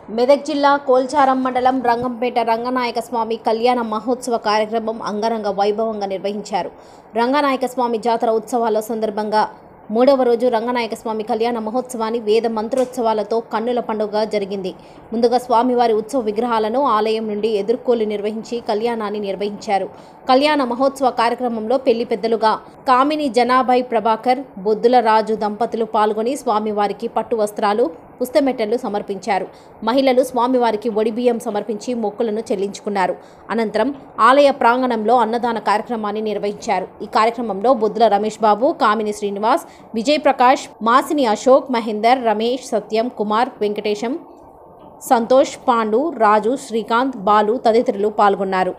మెదక్ జిల్లా కోల్చారం మండలం రంగంపేట రంగనాయక స్వామి కళ్యాణ మహోత్సవ కార్యక్రమం అంగరంగ వైభవంగా నిర్వహించారు. రంగనాయక స్వామి జాతర ఉత్సవాల సందర్భంగా మూడవ రోజు రంగనాయక స్వామి కళ్యాణ మహోత్సవాన్ని వేద మంత్రోత్సవాలతో కన్నుల పండుగ జరిగింది. ముందుగా స్వామివారి ఉత్సవ విగ్రహాలను ఆలయం నుండి ఎదుర్కోలు నిర్వహించి కళ్యాణాన్ని నిర్వహించారు. కళ్యాణ మహోత్సవ కార్యక్రమంలో పెళ్లి పెద్దలుగా కామిని జనాభాయ్ ప్రభాకర్, బొద్దుల రాజు దంపతులు పాల్గొని స్వామివారికి పట్టు వస్త్రాలు, పుస్తమెట్టలు సమర్పించారు. మహిళలు స్వామివారికి ఒడిబియ్యం సమర్పించి మొక్కులను చెల్లించుకున్నారు. అనంతరం ఆలయ ప్రాంగణంలో అన్నదాన కార్యక్రమాన్ని నిర్వహించారు. ఈ కార్యక్రమంలో బొద్దుల రమేష్ బాబు, కామిని శ్రీనివాస్, విజయ్ ప్రకాష్, మాసిని అశోక్, మహేందర్, రమేష్, సత్యం, కుమార్, వెంకటేశం, సంతోష్, పాండు, రాజు, శ్రీకాంత్, బాలు తదితరులు పాల్గొన్నారు.